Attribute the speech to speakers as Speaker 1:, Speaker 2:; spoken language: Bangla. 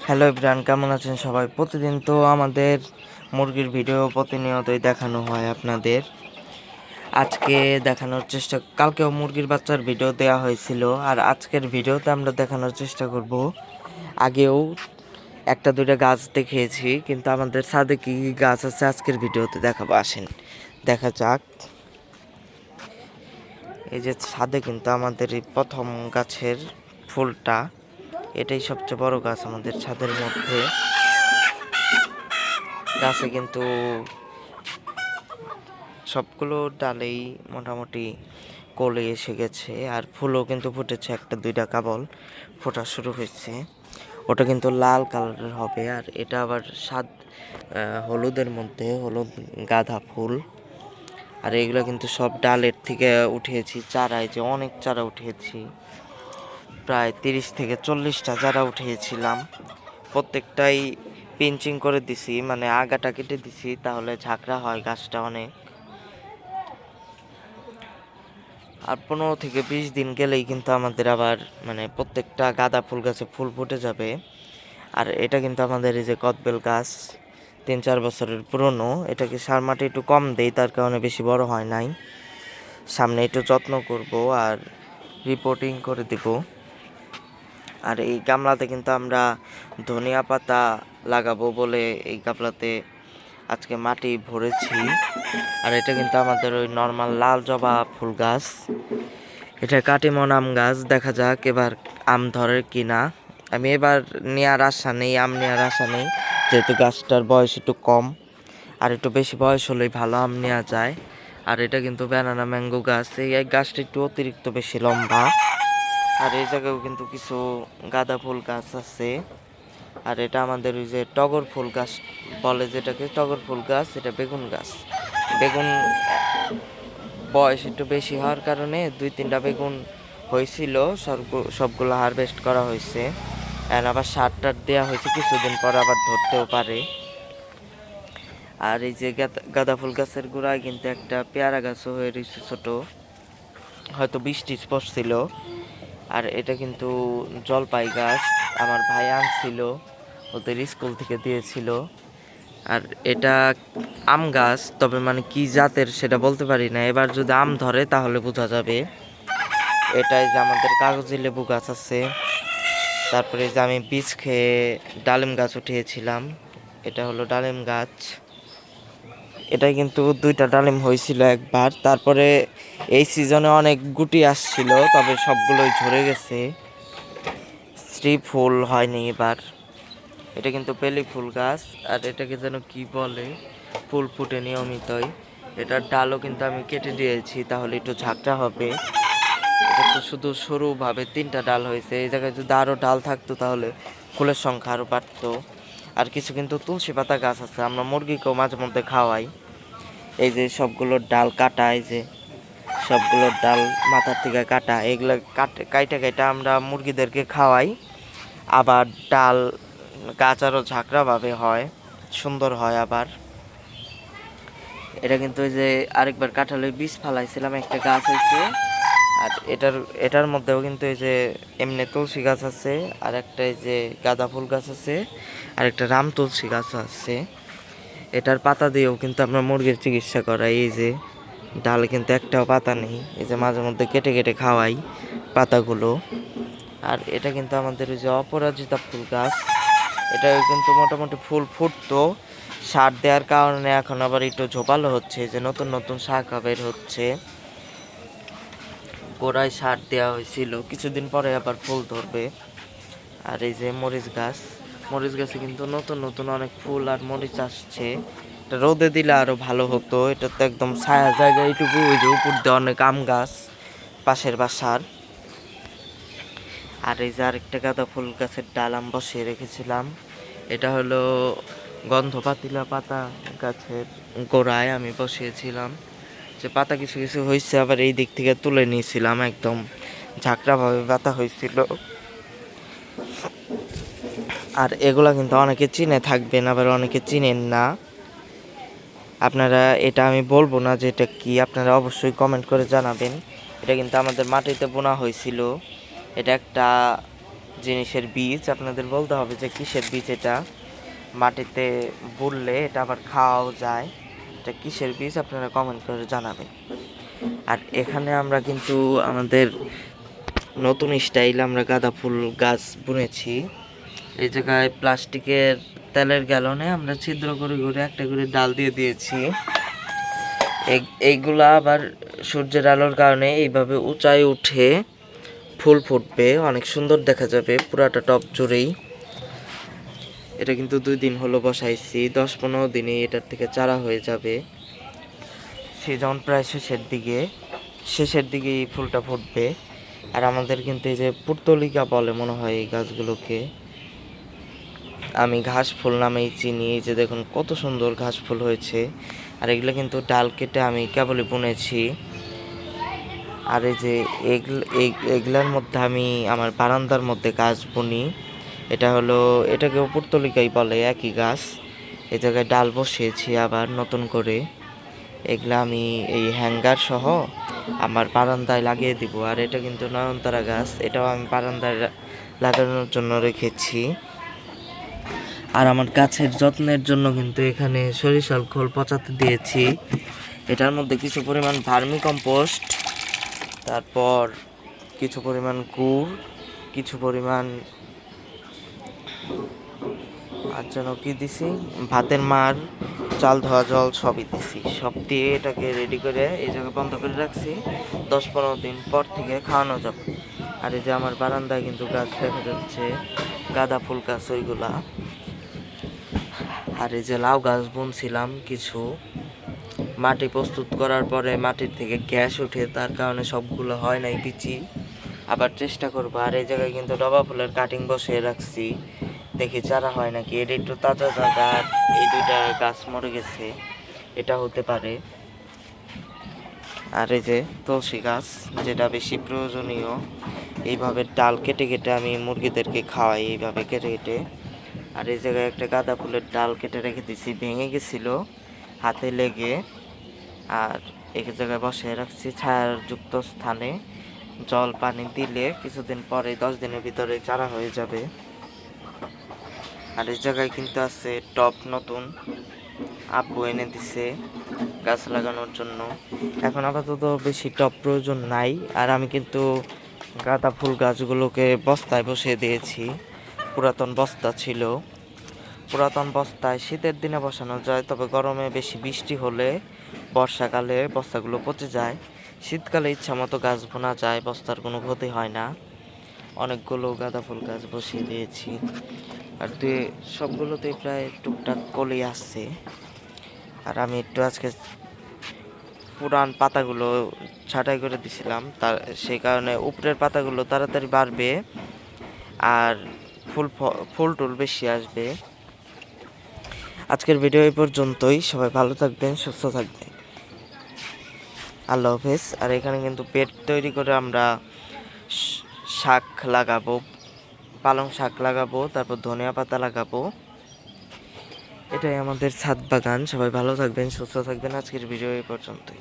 Speaker 1: হ্যালো এভরিওয়ান, কেমন আছেন সবাই? প্রতিদিন তো আমাদের মুরগির ভিডিও প্রতিনিয়তই দেখানো হয় আপনাদের। আজকে দেখানোর চেষ্টা, কালকেও মুরগির বাচ্চার ভিডিও দেওয়া হয়েছিল, আর আজকের ভিডিওতে আমরা দেখানোর চেষ্টা করব। আগেও একটা দুইটা গাছ দেখিয়েছি, কিন্তু আমাদের ছাদে কি গাছ আছে আজকের ভিডিওতে দেখাবো। আসেন দেখা যাক। এই যে ছাদে কিন্তু আমাদের এই প্রথম গাছের ফুলটা, এটাই সবচেয়ে বড় গাছ আমাদের ছাদের মধ্যে। গাছে কিন্তু সবগুলো ডালেই মোটামুটি কলি এসে গেছে, আর ফুলও কিন্তু ফুটেছে, একটা দুইটা কেবল ফোটা শুরু হয়েছে। ওটা কিন্তু লাল কালারের হবে, আর এটা আবার হলুদের মধ্যে, হলুদ গাঁদা ফুল। আর এগুলো কিন্তু সব ডালের থেকে উঠিয়েছি, চারায় যে অনেক চারা উঠিয়েছি, প্রায় 30 থেকে 40টা চারা উঠিয়েছিলাম। প্রত্যেকটাই পিঞ্চিং করে দিছি, মানে আগাটা কেটে দিছি, তাহলে ঝাঁকড়া হয় গাছটা অনেক। আর 15 থেকে 20 দিন গেলেই কিন্তু আমাদের আবার মানে প্রত্যেকটা গাঁদা ফুল গাছে ফুল ফুটে যাবে। আর এটা কিন্তু আমাদের এই যে কদবেল গাছ 3-4 বছরের পুরনো, এটাকে সার মাটি একটু কম দেই, তার কারণে বেশি বড় হয় নাই। সামনে একটু যত্ন করব আর রিপোর্টিং করে দেব। আর এই গামলাতে কিন্তু আমরা ধনিয়া পাতা লাগাবো বলে এই গামলাতে আজকে মাটি ভরেছি। আর এটা কিন্তু আমাদের ওই নর্মাল লাল জবা ফুল গাছ, এটা কাটিমন আম গাছ। দেখা যাক এবার আম ধরে কিনা। আমি এবার নেওয়ার আশা নেই, আম নেওয়ার আশা নেই, যেহেতু গাছটার বয়স একটু কম। আর একটু বেশি বয়স হলেই ভালো আম নেওয়া যায়। আর এটা কিন্তু ব্যানানা ম্যাঙ্গো গাছ, এই গাছটা একটু অতিরিক্ত বেশি লম্বা। আর এই জায়গায়ও কিন্তু কিছু গাঁদা ফুল গাছ আছে। আর এটা আমাদের ওই যে টগর ফুল গাছ বলে, যেটাকে টগর ফুল গাছ, এটা বেগুন গাছ। বেগুন বয়স একটু বেশি হওয়ার কারণে 2-3টা বেগুন হয়েছিল, সবগুলো হারভেস্ট করা হয়েছে। আর আবার সার টার দেওয়া হয়েছে, কিছুদিন পর আবার ধরতেও পারে। আর এই যে গাঁদা ফুল গাছের গোড়ায় কিন্তু একটা পেয়ারা গাছও হয়ে রয়েছে ছোট, হয়তো বৃষ্টি পড়ছিল। আর এটা কিন্তু জলপাই গাছ, আমার ভাই আনছিল, ওদের স্কুল থেকে দিয়েছিল। আর এটা আম গাছ, তবে মানে কি জাতের সেটা বলতে পারি না, এবার যদি আম ধরে তাহলে বোঝা যাবে। এটাই যে আমাদের কাগজি লেবু গাছ আছে। তারপরে যে আমি বীজ খেয়ে ডালিম গাছ উঠিয়েছিলাম, এটা হলো ডালিম গাছ। এটাই কিন্তু 2টা ডালিম হয়েছিল একবার। তারপরে এই সিজনে অনেক গুটি আসছিল, তবে সবগুলোই ঝরে গেছে, শ্রী ফুল হয়নি এবার। এটা কিন্তু বেলি ফুল গাছ, আর এটাকে যেন কি বলে, ফুল ফুটে নিয়মিতই। এটার ডালও কিন্তু আমি কেটে দিয়েছি, তাহলে একটু ঝাঁকড়া হবে। এটা তো শুধু সরুভাবে 3টা ডাল হয়েছে, এই জায়গায় যদি আরও ডাল থাকতো তাহলে ফুলের সংখ্যা আরও বাড়তো। আর কিছু কিন্তু তুলসী পাতা গাছ আছে, আমরা মুরগিকেও মাঝে মধ্যে খাওয়াই। এই যে সবগুলোর ডাল কাটা, এই যে সবগুলোর ডাল মাথার থেকে কাটা, এগুলো কাইটা কাইটা আমরা মুরগিদেরকে খাওয়াই। আবার ডাল গাছ আরও ঝাঁকড়াভাবে হয়, সুন্দর হয় আবার। এটা কিন্তু ওই যে আরেকবার কাঁঠালের বীজ ফালাইছিলাম, একটা গাছ হয়েছে। আর এটার মধ্যেও কিন্তু এই যে এমনি তুলসী গাছ আছে, আর একটা এই যে গাঁদা ফুল গাছ আছে, আর একটা রাম তুলসী গাছ আছে। এটার পাতা দিয়েও কিন্তু আমরা মুরগির চিকিৎসা করাই। এই যে ডালে কিন্তু একটাও পাতা নেই, এই যে মাঝে মধ্যে কেটে কেটে খাওয়াই পাতাগুলো। আর এটা কিন্তু আমাদের ওই যে অপরাজিতা ফুল গাছ, এটা কিন্তু মোটামুটি ফুল ফুটতো, সার দেওয়ার কারণে এখন আবার একটু ঝোপালো হচ্ছে, যে নতুন নতুন শাখা বের হচ্ছে। গোড়ায় সার দেওয়া হয়েছিল, কিছুদিন পরে আবার ফুল ধরবে। আর এই যে মরিচ গাছ, মরিচ গাছে কিন্তু নতুন নতুন অনেক ফুল আর মরিচ আসছে। এটা রোদে দিলে আরো ভালো হতো, এটা তো একদম ছায়া জায়গা এইটুকু। ওই যে উপর দিয়ে অনেক আম গাছ পাশের বাসার। আর এই যে আরেকটা গাঁদা ফুল গাছের ডাল আমি বসিয়ে রেখেছিলাম, এটা হলো গন্ধ পাতিলা পাতা গাছের গোড়ায় আমি বসিয়েছিলাম। যে পাতা কিছু কিছু হয়েছে, আবার এই দিক থেকে তুলে নিয়েছিলাম, একদম ঝাঁকড়াভাবে পাতা হয়েছিল। আর এগুলা কিন্তু অনেকে চিনে থাকবেন, আবার অনেকে চিনেন না। আপনারা, এটা আমি বলবো না যে এটা কি, আপনারা অবশ্যই কমেন্ট করে জানাবেন। এটা কিন্তু আমাদের মাটিতে বোনা হয়েছিল। এটা একটা জিনিসের বীজ, আপনাদের বলতে হবে যে কিসের বীজ এটা। মাটিতে বুনলে এটা আবার খাওয়াও যায়। এটা কিসের বীজ আপনারা কমেন্ট করে জানাবেন। আর এখানে আমরা কিন্তু আমাদের নতুন স্টাইল আমরা গাঁদা ফুল গাছ বুনেছি। এই জায়গায় প্লাস্টিকের তেলের গ্যালনে আমরা ছিদ্র করে করে একটা করে ডাল দিয়ে দিয়েছি। এইগুলা আবার সূর্যের আলোর কারণে এইভাবে উঁচায় উঠে ফুল ফুটবে, অনেক সুন্দর দেখা যাবে পুরাটা টব জুড়েই। এটা কিন্তু 2 দিন হলো বসাইছি, 10-15 দিনে এটার থেকে চারা হয়ে যাবে। সিজন প্রায় শেষের দিকে এই ফুলটা ফুটবে। আর আমাদের কিন্তু এই যে পুর্তলিকা বলে মনে হয় এই গাছগুলোকে, আমি ঘাস ফুল নামেই চিনি। এই যে দেখুন কত সুন্দর ঘাস ফুল হয়েছে। আর এগুলো কিন্তু ডাল কেটে আমি কেবলই বুনেছি। আর এই যে এগুলার মধ্যে আমি আমার বারান্দার মধ্যে গাছ বুনি। এটাকে পুর্তলিকাই বলে, একই গাছ। এই জায়গায় ডাল বসিয়েছি আবার নতুন করে। এগুলা আমি এই হ্যাঙ্গার সহ আমার বারান্দায় লাগিয়ে দিব। আর এটা কিন্তু নয়নতারা গাছ, এটাও আমি বারান্দায় লাগানোর জন্য রেখেছি। আর আমার গাছের যত্নের জন্য কিন্তু এখানে সরিষার খোল পচাতে দিয়েছি। এটার মধ্যে কিছু পরিমাণ ভার্মি কম্পোস্ট, তারপর কিছু পরিমাণ গুড়, কিছু পরিমাণ আর যেন কি দিছি, ভাতের মার, চাল ধোয়া জল সবই দিছি। সব দিয়ে এটাকে রেডি করে এই জায়গায় বন্ধ করে রাখছি। 10-15 দিন পর থেকে খাওয়ানো যাবে। আর এই যে আমার বারান্দায় কিন্তু গাছ দেখা যাচ্ছে, গাঁদা ফুল গাছ ওইগুলা। আর এই যে লাউ গাছ বুনছিলাম কিছু, মাটি প্রস্তুত করার পরে মাটির থেকে গ্যাস উঠে, তার কারণে সবগুলো হয় নাই বিচি, আবার চেষ্টা করবো। আর এই জায়গায় কিন্তু জবা ফুলের কাটিং বসিয়ে রাখছি, দেখি চারা হয় নাকি। এটা একটু তাজা জায়গা, আর এই 2টা গাছ মরে গেছে, এটা হতে পারে। আর এই যে তুলসী গাছ, যেটা বেশি প্রয়োজনীয়, এইভাবে ডাল কেটে কেটে আমি মুরগিদেরকে খাওয়াই, এইভাবে কেটে কেটে। আর এই জায়গায় একটা গাঁদা ফুলের ডাল কেটে রেখে দিছি, ভেঙে গেছিল হাতে লেগে। আর এক জায়গায় বসে রাখছি ছায়াযুক্ত স্থানে, জল পানি দিলে কিছুদিন পরে 10 দিনের ভিতরে চারা হয়ে যাবে। আর এই জায়গায় কিন্তু আছে টব নতুন, আব্বু এনে দিছে গাছ লাগানোর জন্য। এখন আপাতত বেশি টব প্রয়োজন নাই। আর আমি কিন্তু গাঁদা ফুল গাছগুলোকে বস্তায় বসিয়ে দিয়েছি। পুরাতন বস্তা ছিল, পুরাতন বস্তায় শীতের দিনে বসানো যায়, তবে গরমে বেশি বৃষ্টি হলে বর্ষাকালে বস্তাগুলো পচে যায়। শীতকালে ইচ্ছা মতো গাছ বোনা যায়, বস্তার কোনো ক্ষতি হয় না। অনেকগুলো গাঁদা ফুল গাছ বসিয়ে দিয়েছি। আর সবগুলোতেই প্রায় টুকটাক কলি আসছে। আর আমি একটু আজকে পুরান পাতাগুলো ছাঁটাই করে দিছিলাম, তার সেই কারণে উপরের পাতাগুলো তাড়াতাড়ি বাড়বে আর ফুল টুল বেশি আসবে। আজকের ভিডিও এই পর্যন্তই। সবাই ভালো থাকবেন, সুস্থ থাকবেন, আল্লাহ হাফেজ। আর এখানে কিন্তু পেট তৈরি করে আমরা শাক লাগাবো, পালং শাক লাগাবো, তারপর ধনিয়া পাতা লাগাবো। এটাই আমাদের ছাদ বাগান। সবাই ভালো থাকবেন, সুস্থ থাকবেন। আজকের ভিডিও এই পর্যন্তই।